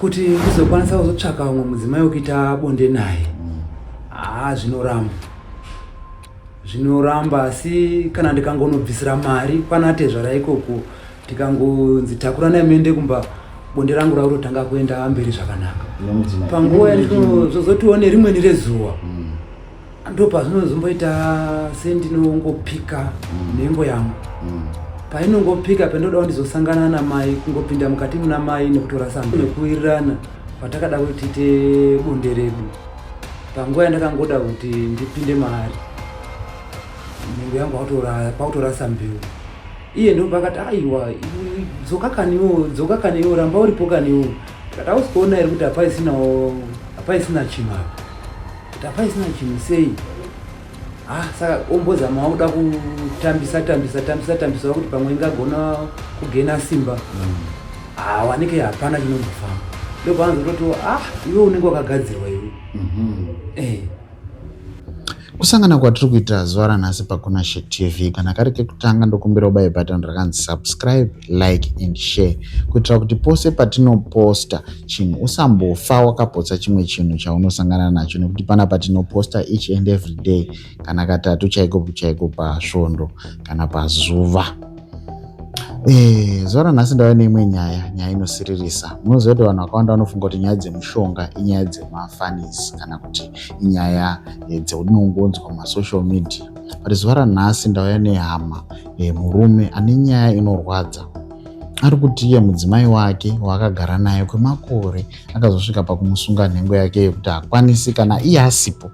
kuti ndizokwanisa kuzotsvaka umwe mudzimai wekuita bonde naye. Zvinoramba asi kana ndikangonobvisira mari kwanatezvara ikoko tikangonzi takura naye muende kumba bonde rangu raurotanga kuenda mberi zvakanaka. Panguva ndinozozotiwo nerimweni rezuva ndo pazvinozomboita sendinongopika nhengo yangu. Painongopika pendodawo ndizosangana namai, kungopinda mukati muna mai nekutora sambo nekuwirirana patakada kuti tiite bonde redu. Panguva yandakangoda kuti ndipinde mari nhengo yangu pautora sambeu. Iye ndo pakati aiwa dzoka kaniwo ramba uripo kaniwo. Tikati ausikuona here kuti hapaisina chinhu apa. Kuti hapaisina chinhu sei? Saka ombozama wakuda kutambisa kuti pamwe ingagona kugena simba. Wanike hapana chinombofamba. Ndo paanzototiwo iwe unenge wakagadzirwa iwe. Kusangana kwatiri kuita zuva ranhasi paKunashe TV. Kana kari kekutanga ndokumbira ubaye button rakanzi subscribe, like and share kuitira kuti pose patinoposta chinhu usambofa wakapotsa chimwe chinhu chaunosangana nacho, nekuti pana patinoposta each and every day kana katatu chaiko pasvondo kana pazuva. Zuva ranhasi ndauya neimwe nyaya inosiririsa. Munoziva kuti vanhu vakawanda vanofunga kuti nyaya dzemushonga inyaya dzemafanisi kana kuti inyaya dzeunongonzwa mumasocial media. But zuva ranhasi ndauya nehama murume ane nyaya inorwadza. Ari kuti iye mudzimai wake waakagara naye kwemakore akazosvika pakumusunga nhengo yake yekuti hakwanisi, kana iye asipo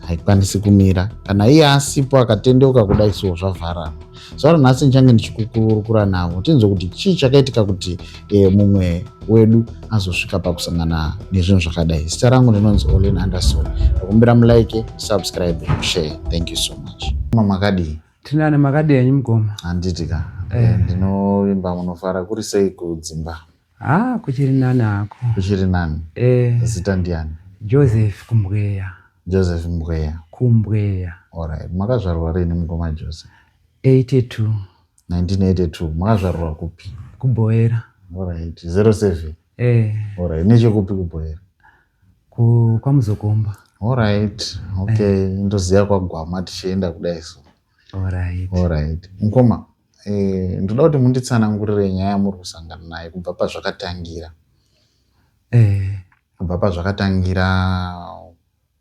haikwanisi kumira, kana iye asipo akatendeuka kudai suwo zvavharana. Zuva ranhasi ndichange ndichikukurukura navo tinzwe kuti chii chakaitika kuti mumwe wedu azosvika pakusangana nezvinhu zvakadai. Zita rangu ndinonzi Olin Anderson. Ndakumbira mulike, subscribe, share. Thank you so much. Makadii? Tinane makadii yenyu mugoma? Handitika. Ndinovimba munofara kuri sei kudzimba? Kuchiri nani ako. Kuchiri nani? Zita ndiani? Joseph Kumbweya. Joseph Mbweya. Kumbweya. Alright. Makazvarwa rini mugoma Joseph? 82. 1982. Makazvarwa kupi? Kubhoera. Alright. 07? Alright. Nechekupi kubhoera? Kwamuzokomba. Alright. Okay. Ndoziya kwagwama tichienda kudai so. Alright. Mukoma, ndoda kuti munditsanangurire nyaya yamuri kusangana naye kubva pazvakatangira. Kubva pazvakatangira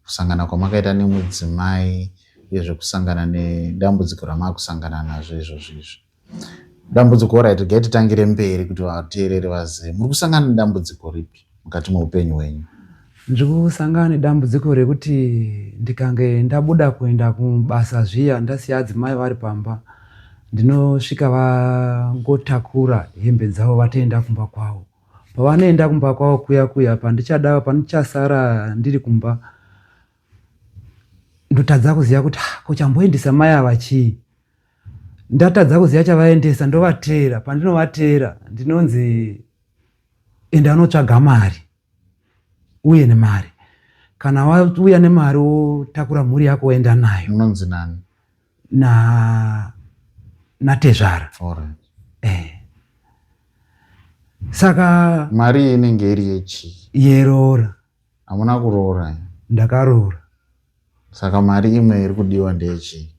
kusangana kwamakaita nemudzimai uyezve kusangana nedambudziko ramakusangana nazvo izvozvo. Dambudziko right, gaititangire mberi kuti vateereri vazive. Muri kusangana nedambudziko ripi mukati meupenyu hwenyu? Ndiri kusangana nedambudziko rekuti ndikange ndabuda kuenda kubasa zviya ndasiya adzimai vari pamba, ndinosvika vangotakura hembe dzavo vatoenda kumba kwavo. Pavanoenda kumba kwavo kuya pandichasara ndiri kumba, ndotadza kuziva kuti kuchamboendesa mai ava chii. Ndatadza kuziva chavaendesa ndovateera. Pandinovateera ndinonzi enda notsvaga mari uye nemari. Kana wauya nemari wotakura mhuri yako woenda nayo. Unonzi nani? Natezvara. Alright. Saka mari inenge iri yechi? Yeroora. Hamuna kuroora? Ndakaroora. Saka mari imwe iri kudiwa ndeyechi?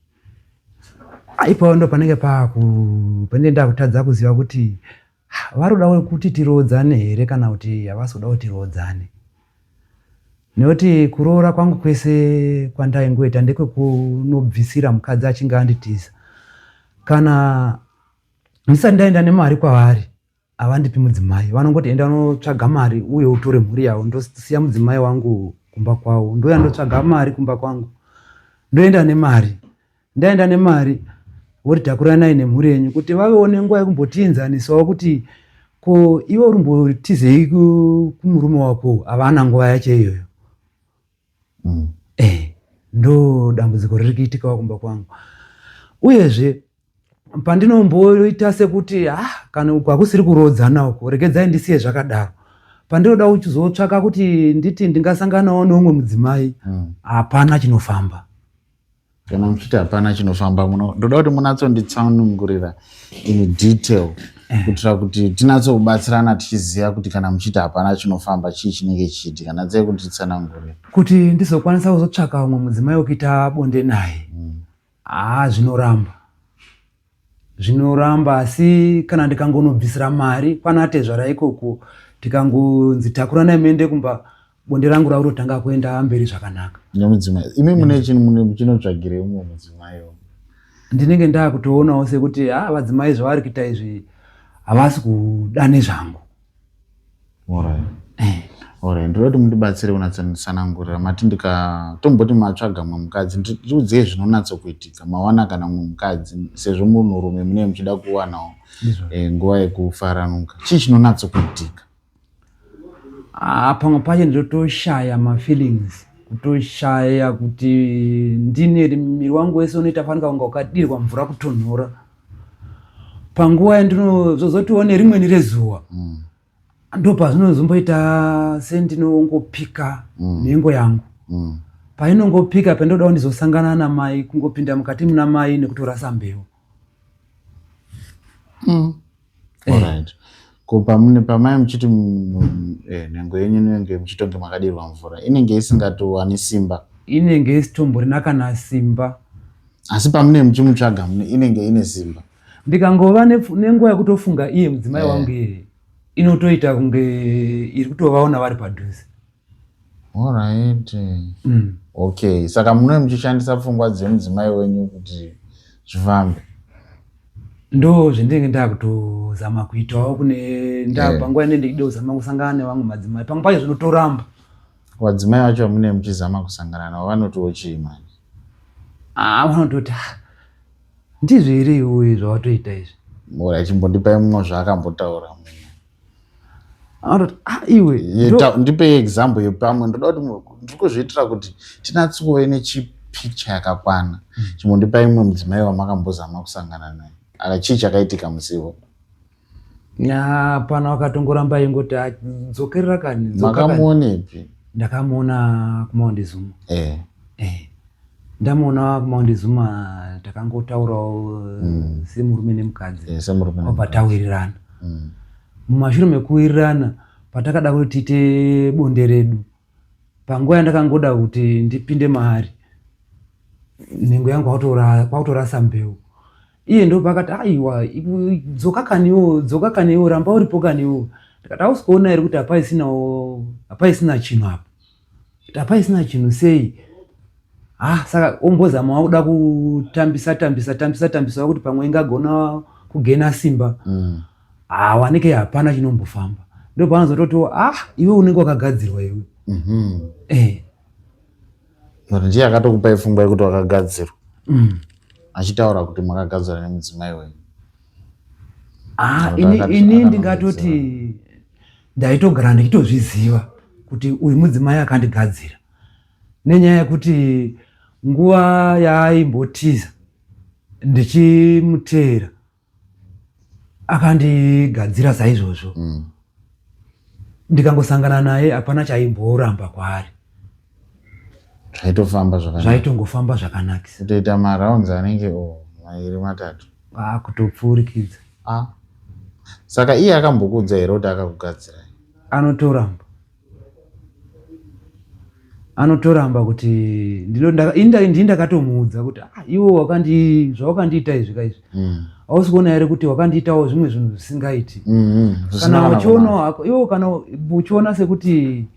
Ipapo ndo panenge panenge ndakutadza kuziva kuti varoda kuti tirodzane here kana kuti havasi kuda kuti tirodzane. Nekuti kuroora kwangu kwese kwandaingoita ndekwekunovhisira mukadzi achinge anditiza. Kana ndisati ndaenda nemari kwavari havandipi mudzimai, vanongoti enda notsvaga mari uye utore mhuri yavo. Ndosiya mudzimai wangu kumba kwavo, ndoya ndotsvaga mari kumba kwangu, ndoenda nemari. Ndaenda nemari voti takura nai nemhuri yenyu kuti vavewo nenguva yekumbotiinzanisawo kuti ko iwe urimbotizei kumurume wako havana nguva yacho iyoyo. Ndo dambudziko riri kuitikawo kumba kwangu. Uyezve pandinomboita sekuti kana kwakusiri kurodzana uko regedzai ndisiye zvakadaro, pandinoda uchizotsvaka kuti nditi ndingasanganawo neumwe mudzimai, hapana chinofamba. Kana muchiti hapana chinofamba, ndoda kuti munatsonditsanungurira in detail kuitira kuti tinatsokubatsirana tichiziva kuti kana muchiti hapana chinofamba chii chinenge chichiitika. Natsei kuti titsanangure kuti ndizokwanisa kuzotsvaka umwe mudzimai wekuita bonde naye. Zvinoramba asi kana ndikangonobvisira mari panatezvara ikoko tikangonzitakura naye muende kumba bonde rangu raurotanga kuenda mberi zvakanaka. Nemudzimai imi mune chinotsvagire umwe mudzimai? Ndinenge ndakutoonawo sekuti vadzimai zvavari kuita izvi havasi kuda nezvangu. Alright, ndinoti mundibatsire kunatsanangurira mati ndikatomboti matsvaga mumwe mukadzi ndiudzei zvinonatsokuitika mawana kana mumwe mukadzi sezvo munhurume mune muchida kuwanawo nguva yekufaranuka. Chii chinonatsokuitika? Pamwe pacho ndotoshaya mafeelings, kutoshaya kuti ndine miri wangu wese unoita fanika kunga ukadirwa mvura kutonhora. Panguva yandinozozotiwo nerimweni rezuva ndo pazvinozomboita sendinongopika nhengo yangu. Painongopika pendodawo ndizosangana namai, kungopinda mukati muna mai nekutorasa mbeu. Alright. Ko pamai muchiti nhengo yenyu inenge muchitonge makadirwa mvura inenge isingatowani simba? Inenge isitomborina kana simba. Asi pamune muchimutsvaga inenge ine simba? Ndikangova nenguva yekutofunga iye mudzimai wangu inotoita kunge iri kutovaona vari padhuze. Alright. Okay, saka mune muchishandisa pfungwa dzemudzimai wenyu kuti zvifambe? Ndo zvendinenge ndakutozama kuitawo kune panguva ine ndikida kuzama kusangana nevamwe madzimai. Pamwe pacho zvinotoramba. Vadzimai vacho mune muchizama kusangana navo vanotiwo chii mani? Vanototi ndizvo here iwe zvawatoita izvi? Mora chimbondipai mumwe zvaakambotaura mumwe. Anototi iwe ndipe example yepamwe ndoda kuti ndikuzviitira kuti tinatsuve nechipicha yakakwana. Chimbondipai mumwe mudzimai wamakambozama kusangana naye. Chii chakaitika musiwo? Pana wakatongoramba ingoti dzokerera kani. Makamuonepi? Ndakamuona kuMaundi Zuma. Ndamuona kuMaundi Zuma takangotaurawo semurume nemukadzi. Obva tawirirana. Mumashure mekuwirirana patakada kuti tiite bonde redu, panguva yandakangoda kuti ndipinde mahari, nhengo yangu kwautorasa mbeu. Iye ndo pakati aiwa dzoka kaniwo ramba uripo kaniwo. Ndikati ausikuona here kuti hapaisina chinhu apa? Hapaisina chinhu sei? Saka ombozama wakuda kutambisa kuti pamwe ingagona kugena simba. Wanike hapana chinombofamba. Ndo panozototi iwe unenge wakagadzirwa iwe. Ndiye akatokupai pfungwa yekuti wakagadzirwa? Achitaura kuti makagadzirwa nemudzimai wenyu? Ini ndingatoti ndaitogara ndichitozviziva kuti uyu mudzimai akandigadzira, nenyaya yekuti nguva yaaimbotiza ndichimuteera akandigadzira saizvozvo. Ndikangosangana naye hapana chaimboramba kwaari. Zvaitongofamba zvakanakisa. Kutoita marounds anenge mairi matatu. Kutopfuurikidza. Saka iye akambokuudza here kuti akakugadzira? Anotoramba kuti ndindakatomuudza kuti iwe zvawakandiita izvi kaizvi. Hausi kuona here kuti wakandiitawo zvimwe zvinhu zvisingaiti. Kana uchiona sekuti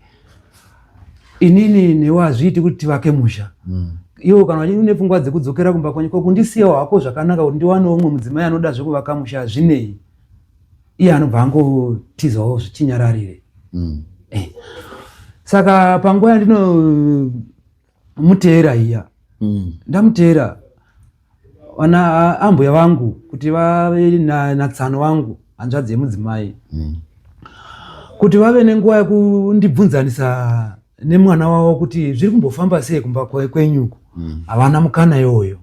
inini newe hazviiti kuti tivake musha. Iwe kana une pfungwa dzekudzokera kumba kwanyu kundisiyawo hako zvakanaka kuti ndiwanewo umwe mudzimai anoda zvekuvaka musha zvinei. Iye anobva angotizawo zvichinyararire. Saka panguva yandinomuteera iya, ndamuteera wana ambuya vangu kuti vave natsano wangu, hanzvadzi yemudzimai, kuti vave nenguva yekundibvunzanisa nemwana wavo kuti zviri kumbofamba sei kumba kwenyuko. Havana mukana iyoyo.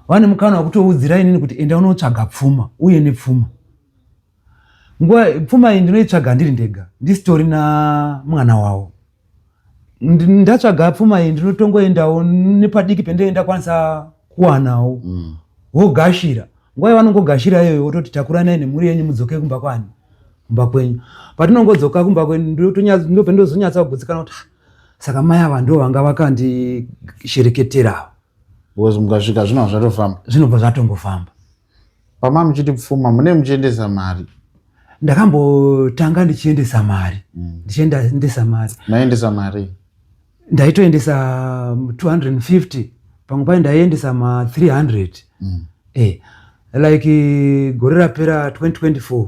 Vane mukana wekutoudzira inini kuti enda unotsvaga pfuma uye nepfuma. Pfuma iyi ndinoitsvaga ndiri ndega, ndisitorina mwana wavo. Ndatsvaga pfuma iyi ndinotongoendawo nepadiki pendoenda kwanisa kuwanawo. Wogashira nguva yavanongogashira iyoyo wototi takuranai nemhuri yenyu mudzoke kumba kwani, kumba kwenyu. Patinongodzoka kumba kwenyu ndo pendozonyatsa kugutsikana kuti saka mai ava ndo vanga vakandishereketera. Because mukasvika zvinhu zvatofamba. Zvinobva zvatongofamba. Pama muchiti pfuma mune muchiendesa mari. Ndakambotanga ndichiendesa mari. Ndichiendesa mari. Maendesa mari. Ndaitoendesa 250. Pamwe pai ndaiendesa ma 300. Like gore rapera 2024.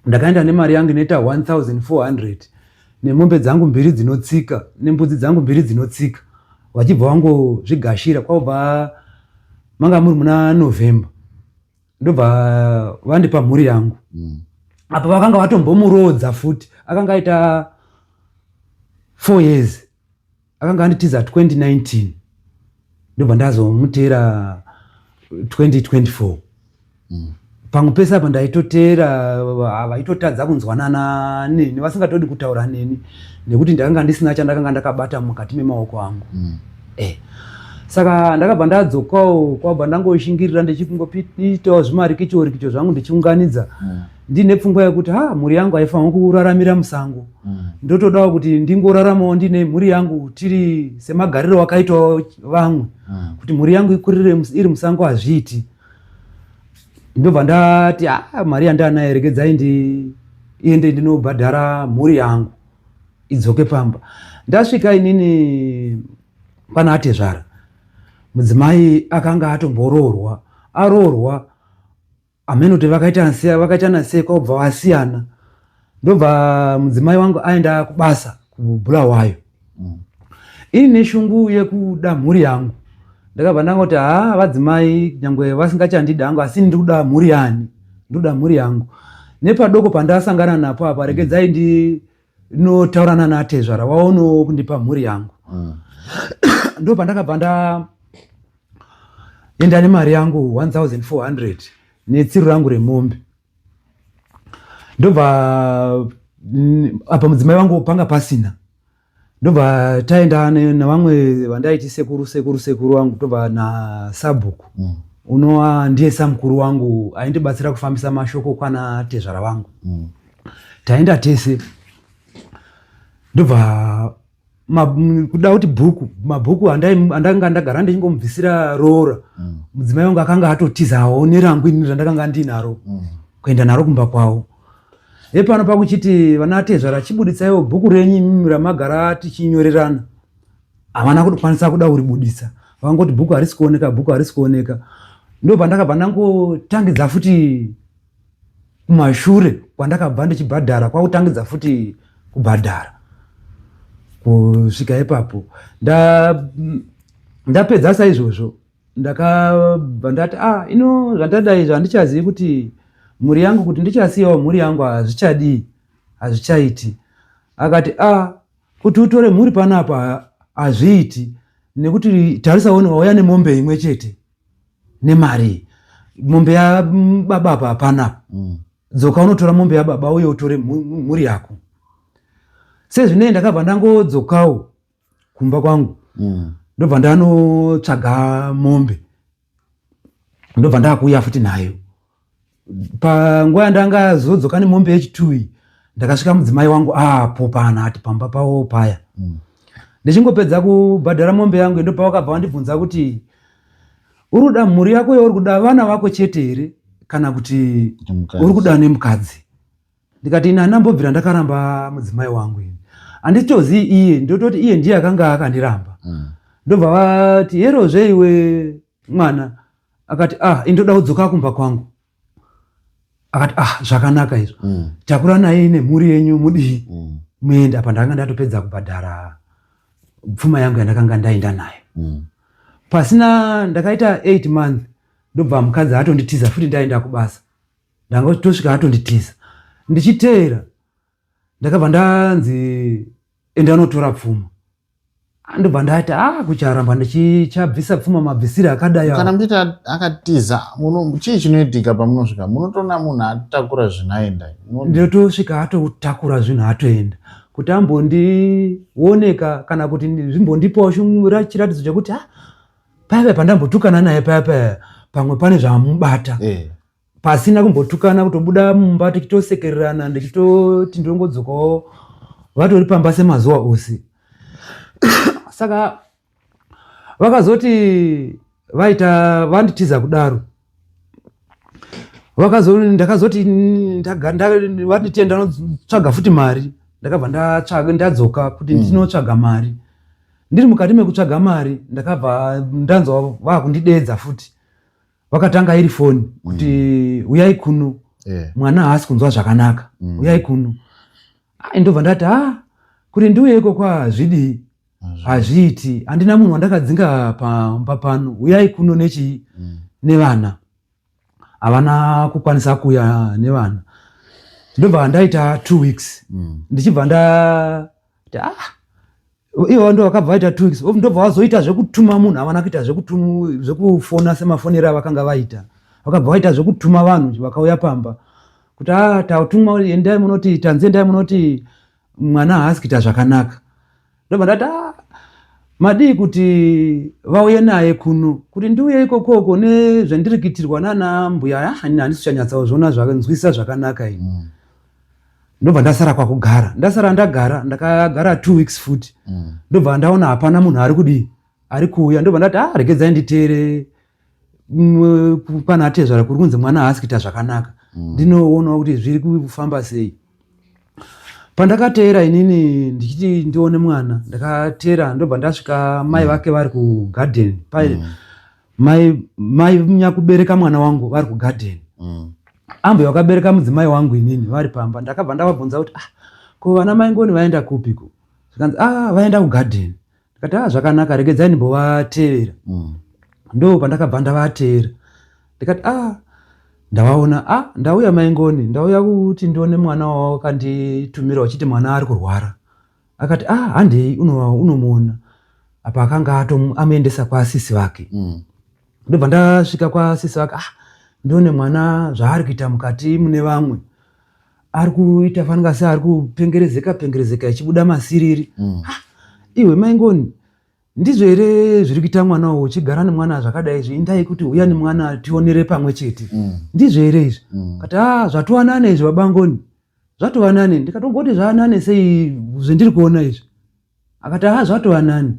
Ndakaenda nemari yangu inoita 1400. Nemombe dzangu 2 dzinotsika, nembudzi dzangu 2 dzinotsika. Vachibva vangozvigashira kwabva manga muri muna November. Ndobva vandipa mhuri yangu. Apa vakanga vatombomurodza futi. Akanga aita 4 years. Akanga anditiza 2019. Ndobva ndazomutera 2024. Pamwe pese apa ndaitotera vaitotadza kunzwanana neni, vasingatodi kutaura neni nekuti ndakanga ndisina chandakanga ndakabata mukati memaoko angu. Saka ndakabva ndadzokawo kwabva ndangoshingirira ndichingopitawo zvimarikicho zvangu ndichiunganidza. Ndine pfungwa yekuti mhuri yangu haifaniri kuraramira musango. Ndotodawo kuti ndingoraramawo ndine mhuri yangu tiri semagariro akaitawo vamwe. Kuti mhuri yangu ikurire iri musango hazviiti. Ndobva ndati mari yandanayo regedzai ndiende ndinobhadhara mhuri yangu idzoke pamba. Ndasvika inini pana Atezvara, mudzimai akanga atomboroorwa, aroorwa amenoti vakaitana sei kwabva vasiyana. Ndobva mudzimai wangu aenda kubasa kuBulawayo. Ini neshungu yekuda mhuri yangu ndakabva ndangoti vadzimai nyangwe vasingachandida hangu asi ndikuda mhuri yani, ndoda mhuri yangu. Nepadoko pandasangana napo apa regedzai ndinotaurana naAtezvara waono kundipa mhuri yangu. Ndo pandakabva ndaenda nemari yangu 1400 netsiro rangu remombe. Ndobva apa mudzimai wangu panga pasina. Ndobva taenda navamwe vandaiti sekuru wangu, tobva naSabhuku. Unova ndiye samukuru wangu aindibatsira kufambisa mashoko kwana Tezvara wangu. Taenda tese. Ndobva kuda kuti mabhuku andanga ndagara ndichingomubvisira roora. Mudzimai wangu akanga atotizawo nerangu ini randakanga ndinaro kuenda naro kumba kwawo. Pano pakuchiti vana Tezvara chibuditsaiwo bhuku renyu ramagara tichinyorerana. Havana kukwanisa kuda kuribudisa. Vakangoti bhuku harisi kuoneka. Ndo pandakabva ndangotangidza futi kumashure kwandakabva ndichibhadhara kwakutangidza futi kubhadhara. Kusvika ipapo ndapedza saizvozvo ndakabva ndati ino zvandadai zvandichazivi kuti mhuri yangu kuti ndichasiyawo mhuri yangu hazvichaiti. Akati kuti utore mhuri panapa hazviiti nekuti tarisawo wauya nemombe imwe chete nemari. Mombe yababa apa hapana. Dzoka unotora mombe yababa uye utore mhuri yako. Sezvinei ndakabva ndangodzokawo kumba kwangu. Ndobva ndanotsvaga mombe. Ndobva ndakuuya futi nayo. Panguva yandanga zodzoka nemombe yechitui ndakasvika mudzimai wangu apo panati pamba pawo paya. Ndichingopedza kubhadhara mombe yangu ndo pawakabva wandibvunza kuti uri kuda mhuri yako uri kuda vana vako chete here kana kuti uri kuda nemukadzi. Ndikati ina ndambobvira ndakaramba mudzimai wangu ini. Handitozivi iye, ndototi iye ndiye akanga akandiramba. Ndobva vati herozve iwe mwana. Akati indoda kudzoka kumba kwangu. Akati zvakanaka izvo. Takura naye nemhuri yenyu mudii. Muenda apa ndanga ndatopedza kubhadhara pfuma yangu yandakanga ndaenda nayo. Pasina ndakaita 8 months ndobva mukadzi atonditiza futi ndaenda kubasa. Ndanga tosvika atonditiza. Ndichiteera ndakabva ndanzi enda notora pfuma. Ndobva ndati kucharamba ndichabvisa pfuma mabvisire akadai. Kana muchiti akatiza chii chinoitika pamunosvika? Munotoona munhu atakura zvinhu aenda? Ndotosvika atotakura zvinhu atoenda. Kuti ambondioneka kana kuti zvimbondipawo chiratidzo chekuti paya pandambotukana naye paya pamwe pane zvamubata pasina kumbotukana kutobuda mumba tichitosekererana ndichitoti ndongodzokawo vatori pamba semazuva ose. Saka vakazoti vaita vanditiza kudaro, ndakazoti vanditiye ndanotsvaga futi mari, ndakabva ndadzoka kuti ndinotsvaga mari. Ndiri mukati mekutsvaga mari ndakabva ndanzwa vakundidedza futi, vakatanga iri foni kuti uyai kuno, mwana haasi kunzwa zvakanaka, uyai kuno. Ndobva ndati kuti ndiuyeko kwazvidii, hazviiti, handina munhu wandakadzinga pamba pano, uyai kuno nevana, havana kukwanisa kuuya nevana. Ndobva ndaita 2 weeks ndichibva ndati ivo ndo vakabva vaita 2 weeks, ndobva vazoita zvekutuma munhu, havana kuita zvekufona semafonero avakanga vaita, vakabva vaita zvekutuma vanhu vakauya pamba kuti tatumwa endai munoti tanzi endai munoti mwana haasi kuita zvakanaka. Ndobva ndati madii kuti vauye naye kuno, kuti ndiuye ikokoko nezvandiri kuitirwa nana mbuya handisi kuchanyatsa zvoona zvanzwisa zvakanaka ini. Ndobva ndasara kwakugara, ndakagara 2 weeks futi. Ndobva ndaona hapana munhu ari kuuya. Ndobva ndati regedzai nditeere pana atezvara kuri kunzi mwana haasi kuita zvakanaka, ndinoonawo kuti zviri kufamba sei. Pandakateera inini ndichiti ndione mwana, ndakateera ndobva ndasvika mai vake vari kugarden, mai munyakubereka mwana wangu vari kugarden, ambe wakabereka mudzimai wangu inini vari pamba. Ndakabva ndavabvunza kuti ko vana mai ngoni vaenda kupiko? Zvikanzi vaenda kugarden. Ndikati zvakanaka, regedzai ndimbovateerera. Ndo pandakabva ndavateera ndikati ndavaona, ndauya mai ngoni, ndauya kuti ndione mwana wawakanditumira uchiti mwana ari kurwara. Akati handei unomuona. Apa akanga amuendesa kwasisi vake. Ndobva ndasvika kwasisi vake, ndione mwana zvaari kuita mukati mune vamwe, ari kuita fanira sei ari kupengerezeka achibuda masiriri. Iwe mai ngoni, ndizvo here zviri kuita mwana uyu uchigara nemwana zvakadai izvi, indai kuti uya nemwana tionere pamwe chete, ndizvo here izvi? Kati zvatowanane izvi baba ngoni, zvatowanane. Ndikatongoti zvaanane sei zvendiri kuona izvi? Akati zvatowanane.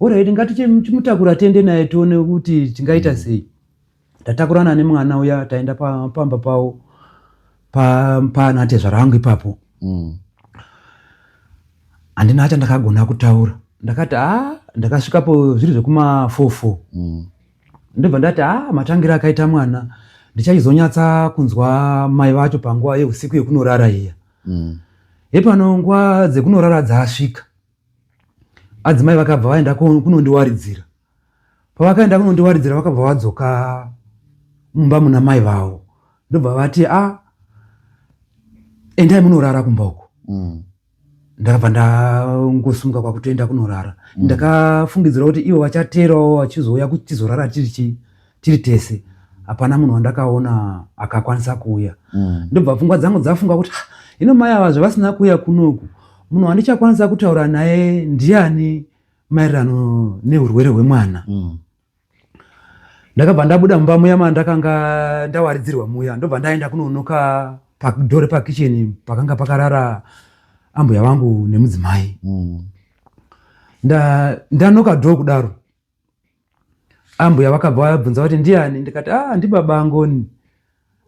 Oraiti ngatichimutakura tiende naye tione kuti tingaita sei. Tatakurana nemwana uya taenda pamba pawo pana tezvara vangu ipapo. Handina chandakagona kutaura. Ndakati ndakasvikapo zviri zvekuma 4-4. Ndobva ndati matangiro akaita mwana ndichazonyatsa kunzwa mai vacho panguva yeusiku yekunorara iya. Pano nguva dzekunorara dzasvika, adzimai vakabva vaenda kunondiwaridzira. Pavakaenda kunondiwaridzira vakabva vadzoka mumba muna mai vavo. Ndobva vati endai munorara kumba uko. Ndakabva ndangosumuka kwakutoenda kunorara. Ndakafungidzira kuti ivo vachateerawo vachizouya kuti tizorara tiri tese, hapana munhu wandakaona akakwanisa kuuya. Ndobva pfungwa dzangu dzafunga kuti ino mai ava zvavasina kuuya kunoku, munhu wandichakwanisa kutaura naye ndiani maererano neurwere hwemwana. Ndakabva ndabuda mumba muya mandakanga ndawaridzirwa muya, ndobva ndaenda kunonoka padhori pakicheni pakanga pakarara ambuya vangu nemudzimai. Ndanoka dhoo kudaro, ambuya vakabva vabvunza kuti ndiani? Ndikati ndibaba ngoni.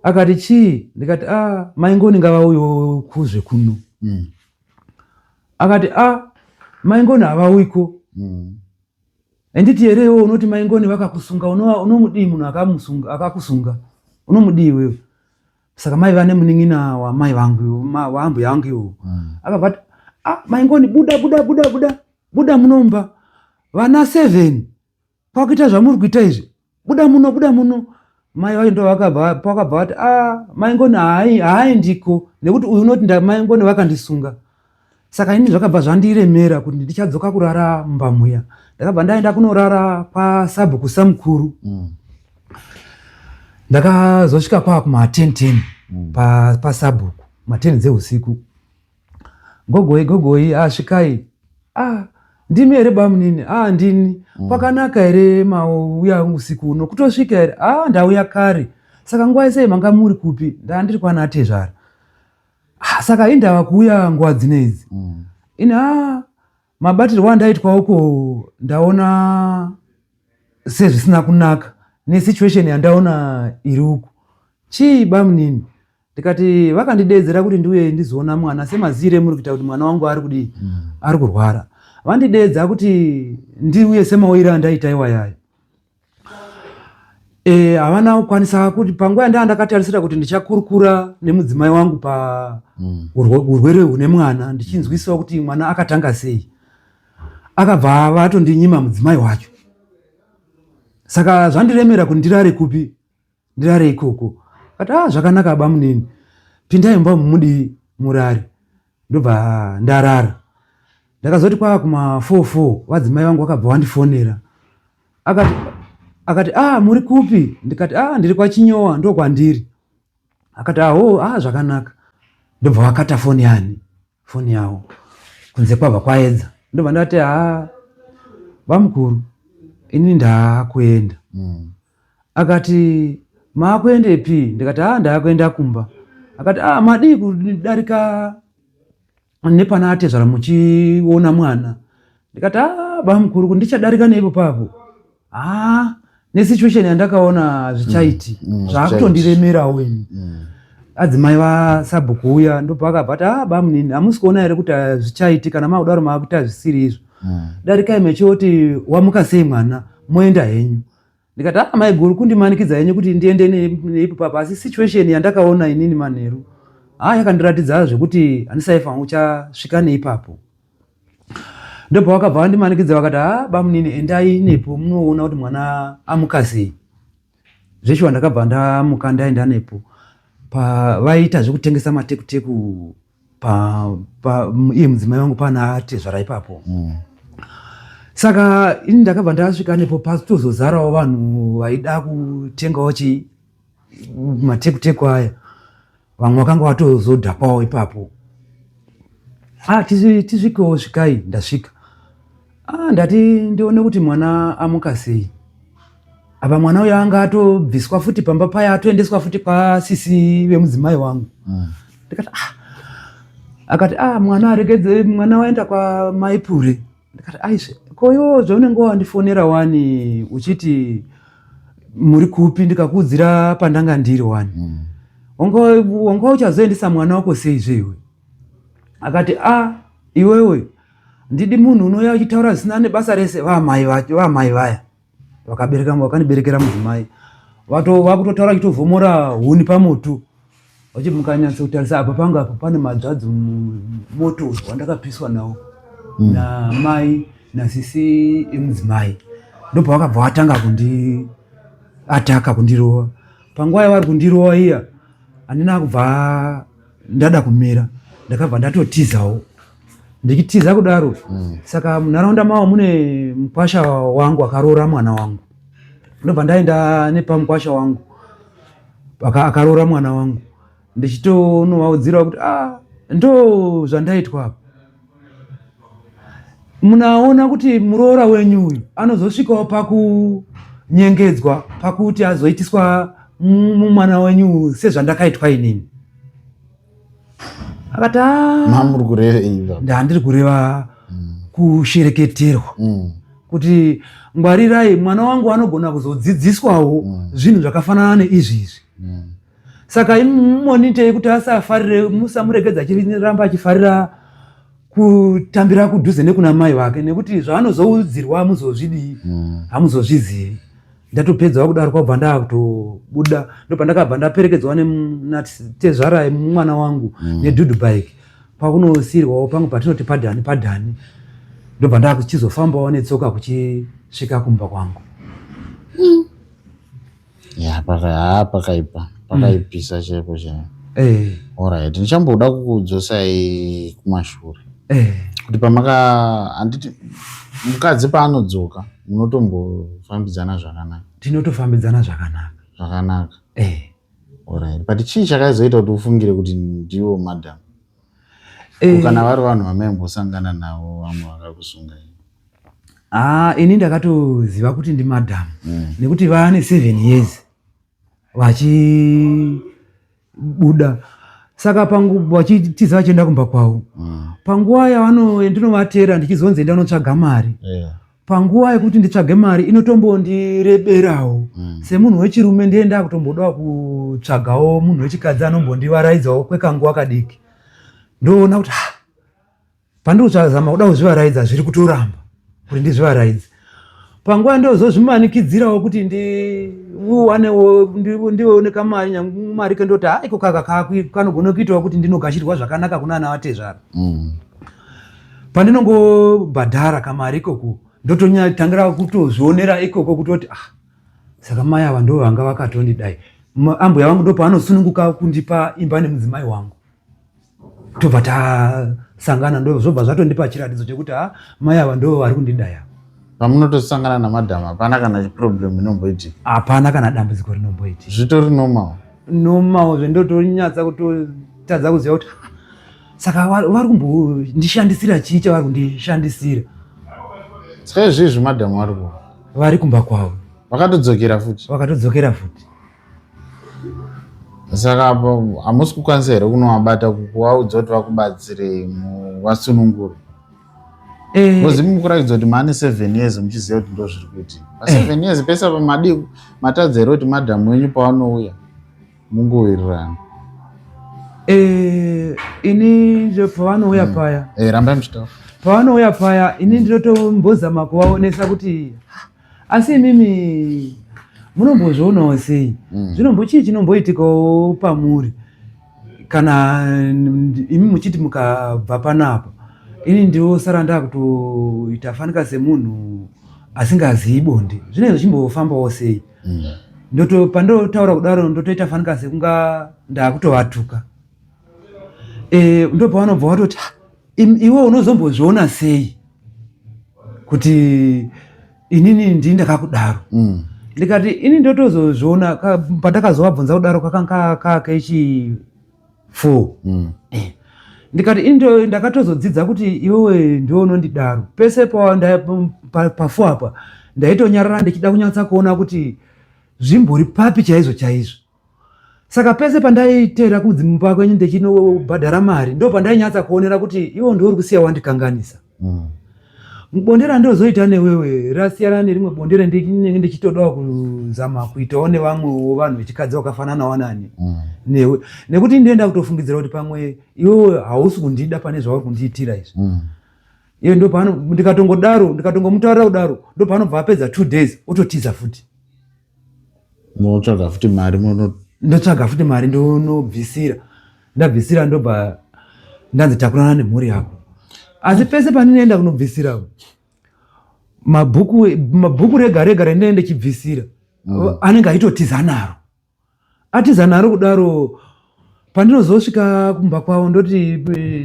Akati chii? Ndikati mai ngoni ngavauyewo kuzve kuno. Akati mai ngoni havauyiko. Handiti here iwewe unoti mai ngoni vakakusunga, unomudii munhu akakusunga? Unomudii iwewe? Saka mai vane munin'ina wamai vangu, waambuya vangu iwo. Akabva ati mai ngoni buda munomba, vana 7 pakuita zvamuri kuita izvi, buda muno. Mai vacho ndo vakabva vati mai ngoni haaendiko, nekuti uyu unoti mai ngoni vakandisunga. Saka ini zvakabva zvandiremera kuti ndichadzoka kurara mumba muya. Ndakabva ndaenda kunorara pasabhuku samukuru. Ndakazosvika kwakuma 10 pasabhuku, 10 dzeusiku. Gogoi asvikai, ndimi ere bamunini? Ndini. Pakanaka ere mauya usiku uno? Kutosvika ere? Ndauya kare. Saka nguva yese manga muri kupi? Ndandiri kwana Tezvara. Saka indava kuuya nguva dzinedzi. Mabatirwo andaitwa uko ndaona sezvisina kunaka nesituation yandaona iri uko. Chii bamunini? Ndikati vakandidedzera kuti ndiuye ndizoona mwana semazire muri kuita kuti mwana wangu ari kudii? Ari kurwara. Vandidedza kuti ndiuye semawira andaita iwayayo. Havana kukwanisa kuti panguva ndakatarisira kuti ndichakurukura nemudzimai wangu pa urwere hune mwana ndichinzwisiwa kuti mwana akatanga sei. Akabva vatondinyima mudzimai wacho. Saka zvandiremera kuti ndirare kupi? Ndirare ikoko. Kati zvakanaka bamunini. Pindai mumba mumudi murare. Ndobva ndarara. Ndakazoti kwa kuma 4 vadzimai vangu vakabva vandifonera. Akati muri kupi? Ndikati ndiri kwa Chinyowa ndo kwandiri. Akati zvakanaka. Ndobva vakata foni yavo kunze kwabva kwaedza. Ndobva ndati vamukuru ini ndakuenda. Akati maakuendepi? Ndikati ndakuenda kumba. Akati madii kudarika nepana Tezvara muchiona mwana. Ndikati bamukuru ndichadarika neipo papo. Nesituation yandakaona zvichaiti zvakutondiremera weni. Adzimai vasabhuku uya ndobva akabva bamunini hamusi kuona ere kuti zvichaiti kana makudaro makuita zvisiri izvo. Darikai mechoti wamuka sei mwana moenda henyu. Ndikati mai guru kundimanikidza henyu kuti ndiende neipo papo asi situation yandakaona inini manheru yakandiratidza zvekuti handisaifa uchasvika neipapo. Ndobva vakabva vandimanikidza vakati bamunini endai nepo munoona kuti mwana amuka sei. Zveshuwa ndakabva ndamuka ndaenda nepo. Vaita zvekutengesa matekuteku iye mudzimai wangu pana Tezvara ipapo. Saka ini ndakabva ndasvika nepo patozozarawo vanhu vaida kutengawo matekuteku aya. Vamwe vakanga vatozodhapawo ipapo. Tisvikewo svikai. Ndasvika. Ndati ndione kuti mwana amuka sei. Apa mwana uyo anga atobviswa futi pamba paya atoendeswa futi kwasisi vemudzimai wangu. Ndikati akati mwana aregedze mwana waenda kwa Maipure. Ndikati aizve koyo zvaunenge wandifonera wani uchiti muri kupi ndikakuudzira pandanga ndiri wani. Wanga uchazoendesa mwana wako sei zvewe? Akati iwewe ndidi munhu unouya uchitaura zvisina nebasa rese. Vamai vaya vakandiberekera mudzimai vakutotaura chitovhomora huni pamoto vachimukanyatsa kutarisa apa panga apa pane madzadzi moto wandakapiswa nawo namai nasisi emudzimai. Ndobva vakabva vatanga kundiataka kundirova. Panguva yavari kundirova iya handina kubva ndada kumira. Ndakabva ndatotizawo. Ndichitiza kudaro saka munharaunda mavo mune mukwasha wangu akaroora mwana wangu. Ndobva ndaenda nepamukwasha wangu akaroora mwana wangu. Ndichitonovaudzira kuti ndo zvandaitwa apa. Munaona kuti muroora wenyu uyu anozosvikawo pakunyengedzwa pakuti azoitiswa mumwana wenyu sezvandakaitwa inini. Akati mamuri kureva ndandiri kureva kushereketerwa kuti ngwarirai mwana wangu anogona kuzodzidziswawo zvinhu zvakafanana neizvizvi. Saka imonitei kuti asafarire musamuregedza achiramba achifarira kutambira kudhuze nekuna mai vake nekuti zvaanozoudzirwa muzozvidii hamuzozvizivi. Ndatopedzawo kudaro kwabva ndakutobuda. Ndobva ndakabva ndaperekedzwa naTezvara mwana wangu nedhudhu bike pakunosiyirwawo pangu patinoti padhani. Ndobva ndakuchizofambawo netsoka kuchisvika kumba kwangu. Pakaipisa chaipo chaipo. Alright, ndichamboda kukudzosai kumashure. Kuti handiti mukadzi paanodzoka munotombofambidzana zvakanaka. Tinotofambidzana zvakanaka. Alright, but chii chakazoita kuti ufungire kuti ndiwo madam? Kana vari vanhu vamaimbosangana navo vamwe vakakusungai? Ini ndakatoziva kuti ndimadhamu nekuti vaane 7 years vachibuda. Saka vachitiza vachienda kumba kwavo. Panguva ndinovatera ndichizonzi enda unotsvaga mari. Panguva yekuti nditsvage mari inotombondireberawo. Semunhu wechirume ndienda kutombodawo kutsvagawo munhu wechikadzi anombondivaraidzawo kwekanguva kadiki. Ndoona kuti pandozama kuda kuzvivaraidza zviri kutoramba kuti ndizvivaraidze. Panguva ndozozvimanikidzirawo kuti ndione kamari mari kendoti iko kaka kanogona kuitawo kuti ndinogashirwa zvakanaka kuna ana vatezvara. Pandinongobhadhara kamari ikoko ndotonyatangira kutozvionera ikoko kutoti saka mai ava ndo vanga vakatondidai. Ambuya vangu ndo paanosununguka kundipa imba nemudzimai wangu. Tobva tasangana ndozvobva zvatondipa chiratidzo chekuti mai ava ndo vari kundidaya. Pamunotosangana namadhamu hapana kana chiproblemu inomboitika? Hapana kana dambudziko rinomboitika. Zvitori normal zvendotonyatsa kutotadza kuziva kuti saka vari kumbondishandisira chii chavari kundishandisira. Saka izvizvi madhamu vari kumba kwavo vakatodzokera futi. Saka apo hamusi kukwanisa here kunovabata kuvaudza kuti vakubatsire muvasunungure? Kozi mukuratidza kuti maane 7 years muchiziva kuti ndo zviri kuitika. 7 years pesa pamadi matadza here kuti madhamu wenyu pavanouya mungowirirana? Ini pavanouya paya rambai muchitaura. Pavanouya paya ini ndinotombozama kuvaonesa kuti asi imimi munombozvionawo sei? Chii chinomboitikawo pamuri kana imi muchiti mukabva panapa ini ndosara ndakutoita fanika semunhu asingazivi bonde. Zvinenge zvichimbofambawo sei? Pandotaura kudaro ndotoita fanika sekunga ndakutovatuka. Ndo pavanobva vatoti iwe unozombozviona sei kuti inini ndini ndakakudaro? Ndikati ini ndotozozviona pandakazovabvunza kudaro kakanga kakechi 4. Ndikati ini ndakatozodzidza kuti iwewe ndiwe unondidaro. Pese pa4 apa ndaitonyarara ndichida kunyatsa kuona kuti zvimbori papi chaizvo. Saka pese pandaiteera kudzimba kwenyu ndichinobhadhara mari ndo pandainyatsa kuonera kuti iwe ndiwe uri kusiya wandikanganisa. Bondera ndozoita newewe rasiyana nerimwe bondera ndinenge ndichitodawo kuzama kuitawo nevamwewo vanhu vechikadzi vakafananawo nani newe, nekuti ndienda kutofungidzira kuti pamwe iwewe hausi kundida pane zvauri kundiitira izvi. Iye ndo pano ndikatongomutaurira kudaro ndo paanobva apedza 2 days ototiza futi. Motsvaga futi mari ndotsvaga futi mari ndonobvisira. Ndabvisira ndobva ndanzi takurana nemhuri yako. Asi pese paninoenda kunobvisira mabhuku rega rinoenda ndechibvisira anenge aitotiza naro. Atiza naro kudaro pandinozosvika kumba kwavo ndoti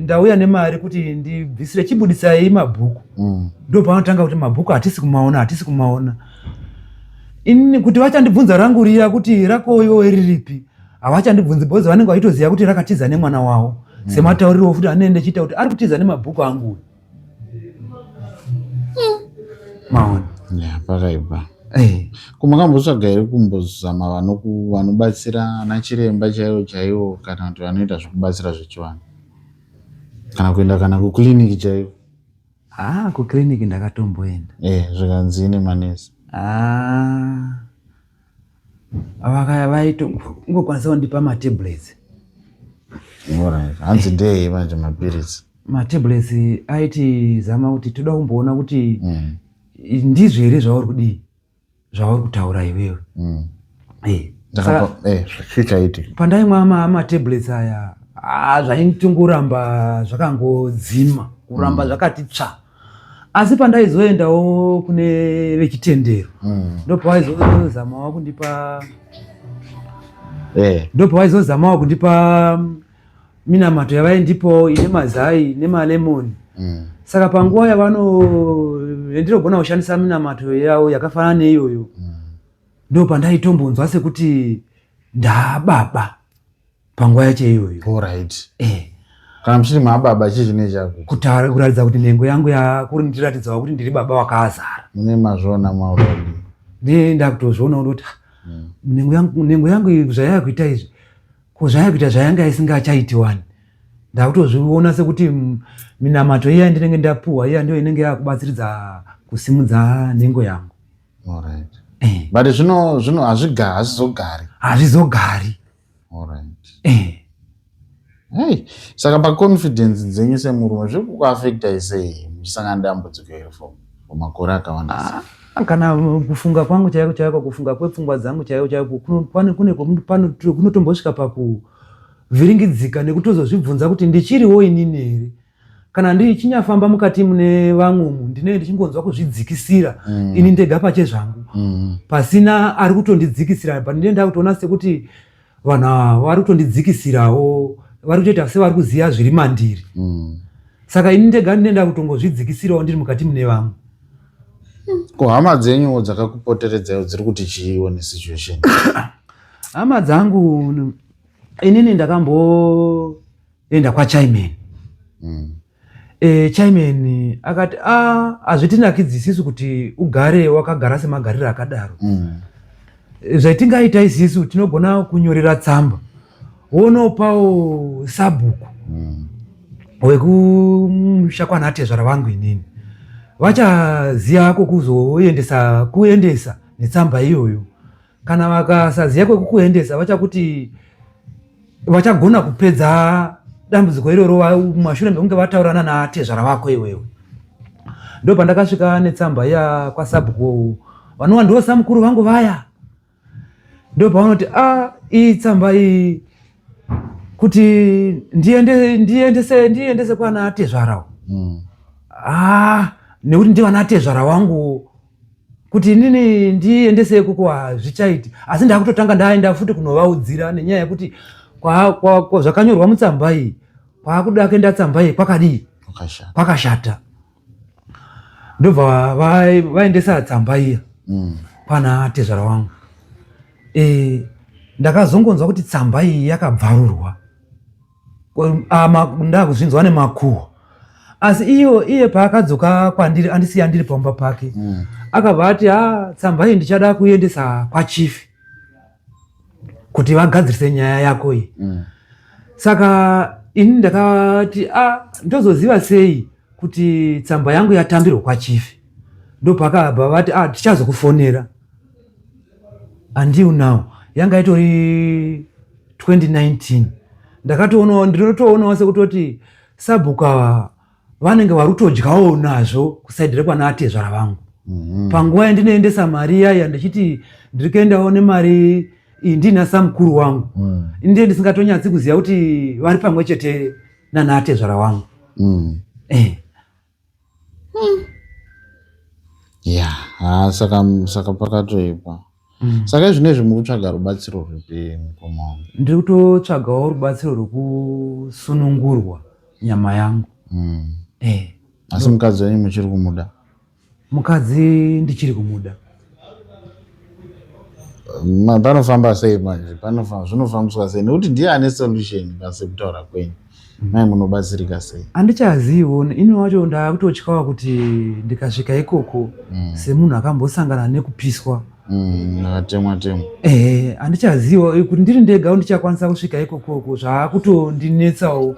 ndauya nemari kuti ndibvisire chibudisai mabhuku. Ndo paanotanga kuti mabhuku hatisi kumaona. Ini kuti vachandibvunza rangu riya kuti rako iwe riripi havachandibvunzi bhozi vanenge vaitoziva kuti rakatiza nemwana wavo. Sematauriro futi anenge achiita kuti ari kutiza nemabhuku angu. Maona. Pakaipa. Kumakambotsvaga here kumbozama vanobatsira ana chiremba chaivo kana kuti vanoita zvekubatsira zvechivanhu kana kuenda kana kukiriniki chaivo? Kukiriniki ndakatomboenda. Zvikanzi nemanesi. Vaitongokwanisa kundipa matablets. Hanzi ndei manje mapirisi? Matablets aiti zama kuti toda kumboona kuti ndizvo here zvauri kudii zvauri kutaura iwewe. Zvichaitika pandaimwa matablets aya zvaitongoramba zvakangodzima kuramba zvakati tsva. Asi pandaizoendawo kune vechitendero ndopawaizozamawo kundipa minamato yavaindipo ine mazai nemalemoni. Saka panguva yandinogona kushandisa minamato yavo yakafanana neiyoyo ndo pandaitombonzwa sekuti ndababa panguva yacho iyoyo. kana muchiri mababa chizvine chako kuratidza kuti nhengo yangu yakuri ndiratidza kuti ndiri baba wakazara. Mune mazvona maurodi ndenda kutozviona kuti nhengo yangu zvayaya kuita izvi zvayaya kuita zvayanga isingachaitiwani. Ndakutozviona sekuti minamato iya ndinenge ndapuwa iya ndio inenge yakubatsiridza kusimudza nhengo yangu. Alright. But zvino hazvizogari. Alright. Hey, saka paconfidence dzenyu semurume zviri kukuafecta sei muchisangana nedambudziko iri for makore akawanda? Kana kufunga kwangu chaiko kufunga kwepfungwa dzangu chaiko kunotombosvika pakuvhiringidzika nekutozozvibvunza kuti ndichiriwo inini here kana ndichinyafamba mukati mune vamwe ndinenge ndichingonzwa kuzvidzikisira ini ndega pache zvangu pasina ari kutondidzikisira pandinenda kutoona sekuti vanhu vari kutondidzikisirawo vari kutoita sevari kuziva zviri mandiri. Saka ini ndega ndinenda kutongozvidzikisirawo ndiri mukati mune vamwe. Ko hama dzenyu dzakakupoteredzawo dziri kuti chiiwo nesituation? Hama dzangu inini ndakamboenda kwaChairman. Chairman akati hazvitinakidzi isisu kuti ugare wakagara semagariro akadaro. Zvaitingaita isisu tinogona kunyorera tsamba wonopawo sabhuku wekumusha kwaNatezvara vangu inini. Vachaziya kuendesa netsamba iyoyo. Kana vakasaziya kwekukuendesa vachakuti vachagona kupedza dambudziko iroro mumashure mekunge vataurana naTezvara vako iwewe. Ndo pandakasvika netsamba iya kwasabhuku vanova ndo samukuru vangu vaya. Ndo pavanoti iyi tsamba iyi kuti ndiendese kwaNatezvara. Nekuti ndivanaTezvara wangu kuti inini ndiendese ikoko hazvichaiti, asi ndakutotanga ndaenda futi kunovaudzira nenyaya yekuti zvakanyorwa mutsamba iyi kwakuda kuenda tsamba iyi kwakadii kwakashata. Ndobva vaendesa tsamba iya kwaNatezvara wangu. Ndakazongonzwa kuti tsamba iyi yakabvarurwa ndakuzvinzwa nemakuhwa. Asi iye paakadzoka kwandiri andisiya ndiri pamba pake akabva ati tsamba iyi ndichada kuendesa kwachief kuti vagadzirise nyaya yako iyi. Saka ini ndakati ndozoziva sei kuti tsamba yangu yatambirwa kwachief. Ndo pakabva vati tichazokufonera. Until now yanga itori 2019 ndinotoonawo sekutoti sabhuku vanenge vari kutodyawo nazvo kusaidhire kwaNatezvara vangu. Panguva yandinoendesa mari yaya ndichiti ndiri kuendawo nemari iyi ndina samukuru wangu. Ndiye ndisingatonyatsi kuziva kuti vari pamwe chete naNatezvara wangu. Saka pakatoipa. Saka izvinezvi muri kutsvaga rubatsiro rwupi mukoma wangu? Ndiri kutotsvagawo rubatsiro rwekusunungurwa nyama yangu. Asi mukadzi wenyu muchiri kumuda? Mukadzi ndichiri kumuda. Panofamba sei manje? Zvinofambiswa sei? Nekuti ndiye ane solution pasi kutaura kwenyu. Mai munobatsirika sei? Handichazivo. Ini wacho ndakutotyawo kuti ndikasvika ikoko semunhu akambosangana nekupiswa nakatemwa. Handichazivo kuti ndiri ndega ndichakwanisa kusvika ikoko. Zvakutondinetsawo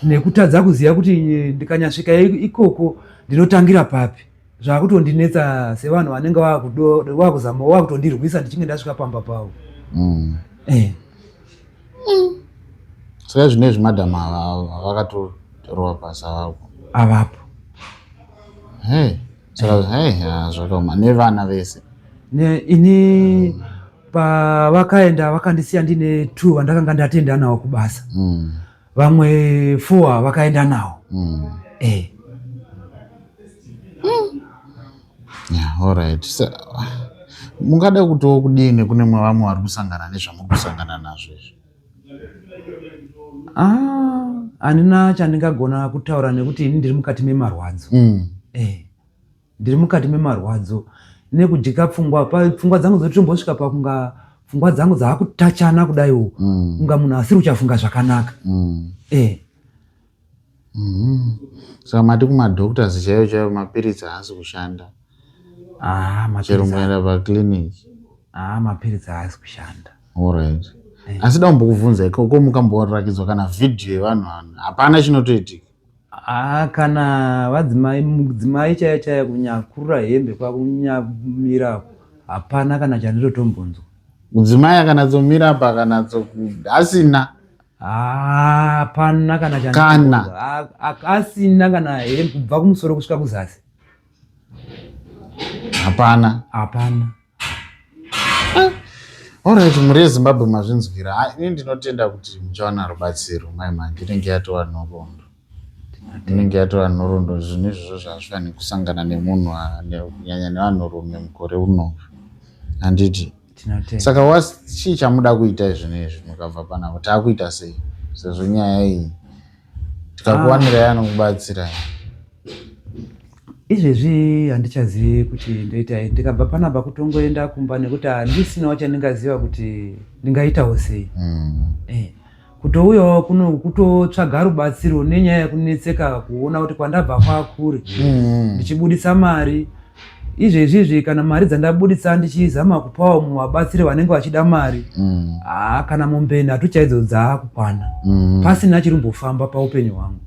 nekutadza kuziva kuti ndikanyasvika ikoko ndinotangira papi. Zvakutondinetsa sevanhu vanenge vakuzama vakutondirwisa ndichinge ndasvika pamba pavo. Saka zvinezvi madhamu vakatorowa pasi avapo. Zvakaoma. Nevana vese? Ini pavakaenda vakandisiya ndine 2 vandakanga ndatenda navo kubasa. Vamwe 4 vakaenda nawo. Alright. Mungada kutowo kudini kune vamwe vari kusangana nezvamuri kusangana nazvo izvi? Handina chandingagona kutaura nekuti ini ndiri mukati memarwadzo. Ndiri mukati memarwadzo nekujika pfungwa. Pfungwa dzangu dzotombosvika pakunga pfungwa dzangu dzaakutachana kudaiwo kunga munhu asiri kuchafunga zvakanaka. Saka mati kumadoctors chaiyo mapiritsi haasi kushanda. Chero mukaenda pakiliniki. Mapiritsi haasi kushanda. Alright. Asi ndambokubvunza ikoko mukamborakidzwa kana vhidhiyo yevanhu hapana chinotoitika? Kana mudzimai chaiya kunyakurura hembe kwakunyamira hapana kana chandinotombonzwa. Mudzimai akanatsomira apa asina? Hapana kana chandinotombonzwa. Asina kana hembe kubva kumusoro kusvika kuzasi. Hapana. Alright, muri Zimbabwe mazvinzwira. Ini ndinotenda kuti muchawana rubatsiro mai manje. Inenge yatova nhoroondo. Zvinhu izvozvo zvazvifanira kusangana nemunhu kunyanya nevanhurume mukore uno. Handiti? Saka chii chamuda kuita izvonizvi mukabva panapa? Taakuita sei? Sezvo nyaya iyi tikakuwanirai anokubatsirai. Izvezvi handichazivi kuti ndoita ndikabva panapa kutongoenda kumba nekuti handisinawo chandingaziva kuti ndingaitawo sei. Kutouyawo kuno kutotsvaga rubatsiro nenyaya yekunetseka kuona kuti kwandabva kwakure ndichibudisa mari. Izvezvi kana mari dzandabudisa ndichizama kupawo muvabatsiri vanenge vachida mari, kana mumbeni hatuchaidzo dzaakukwana pasina chiri kumbofamba paupenyu hwangu.